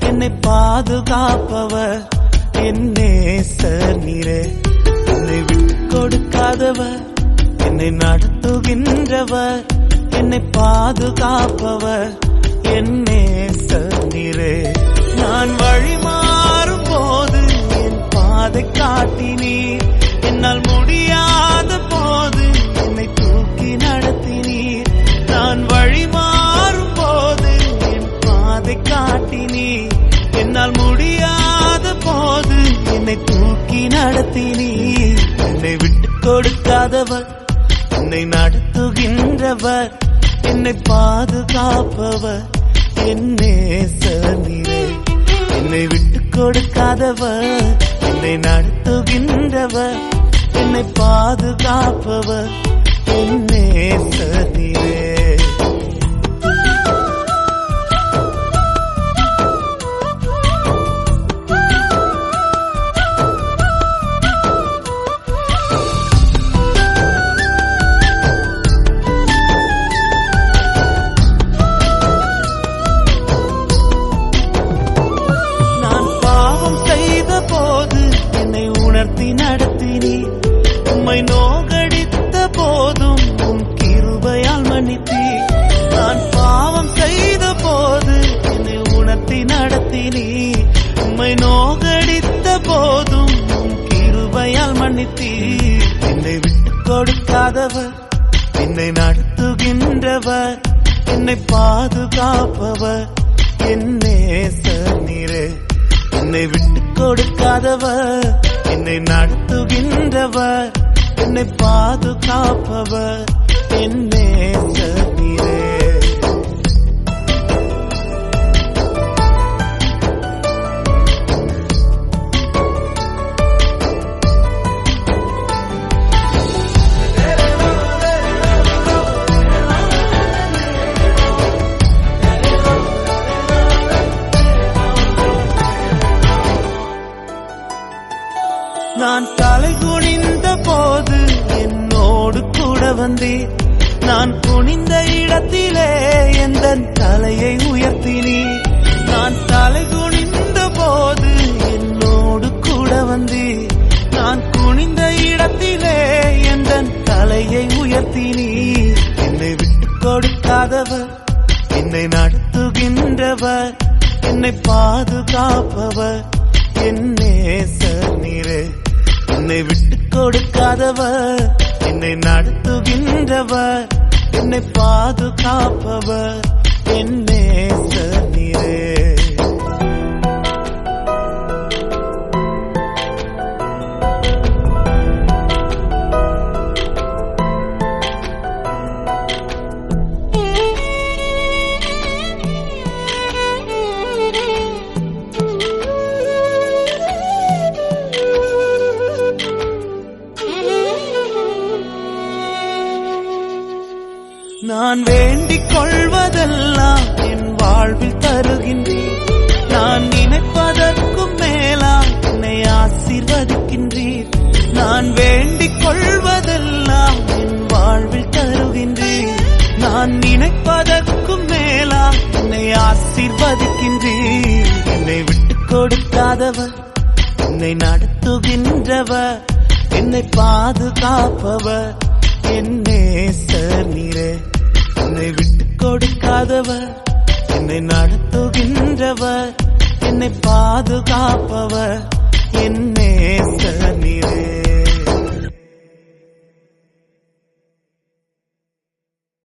என்னை பாதுகாப்பவர் என் நேசர் நீரே. என்னை விட்டு கொடுக்காதவர், என்னை நடத்துகின்றவர், என்னை பாதுகாப்பவர் என் நேசர் நீரே. நான் வழி மாறும் போது என் பாதை காட்டினீர், என்னால் முடியாத போது என்னை தூக்கி நடத்தினீர். நான் வழி மாறும் போது என் பாதை காட்டினீர், என்னால் முடியாத போது என்னை தூக்கி நடத்தினீர். என்னை விட்டு கொடுக்காதவர், என்னை நடத்துகின்றவர், என்னை பாதுகாப்பவர் என் நேசர் நீரே. என்னை விட்டு கொடுக்காதவர், என்னை நடத்துகின்றவர், என்னை பாதுகாப்பவர் என் நேசர் நீரே. நடத்தினீர், உம்மை நோகடித்த போதும் உம் கிருபையால் மன்னித்தீர். நான் பாவம் செய்த போது என்னை உணர்த்தி நடத்தினீர், உம்மை நோகடித்த போதும் உம் கிருபையால் மன்னித்தீர். என்னை விட்டு கொடுக்காதவர், என்னை நடத்துகின்றவர், என்னை பாதுகாப்பவர் என் நேசர் நீரே. என்னை விட்டு கொடுக்காதவர், என்னை நடத்துகின்றவர், என்னை பாதுகாப்பவர் என் நேசர் நீரே. நான் தலை குனிந்த போது என்னோடு கூட வந்தீர், நான் குனிந்த இடத்திலே எந்த தலையை உயர்த்தினீர். நான் தலை குனிந்த போது என்னோடு கூட வந்தீர், நான் குனிந்த இடத்திலே எந்த தலையை உயர்த்தினீர். என்னை விட்டு கொடுக்காதவர், என்னை நடத்துகின்றவர், என்னை பாதுகாப்பவர் என் நேசர் நீரே. என்னை விட்டு கொடுக்காதவர், என்னை நடத்துகின்றவர், என்னை பாதுகாப்பவர் என் நேசர் நீரே. நான் வேண்டிக் கொள்வதெல்லாம் என் வாழ்வில் தருகின்றீர், நான் நினைப்பதற்கும் மேலாம் என்னை ஆசீர்வதிக்கின்றீர். நான் வேண்டிக் கொள்வதெல்லாம் என் வாழ்வில் தருகின்றீர், நான் நினைப்பதற்கும் மேலாம் என்னை ஆசீர்வதிக்கின்றீர். என்னை விட்டு கொடுக்காதவர், என்னை நடத்துகின்றவர், என்னை பாதுகாப்பவர் என் நேசர் நீரே. என்னை விட்டு கொடுக்காதவர், என்னை நடத்துகின்றவர், என்னை பாதுகாப்பவர் என் நேசர் நீரே.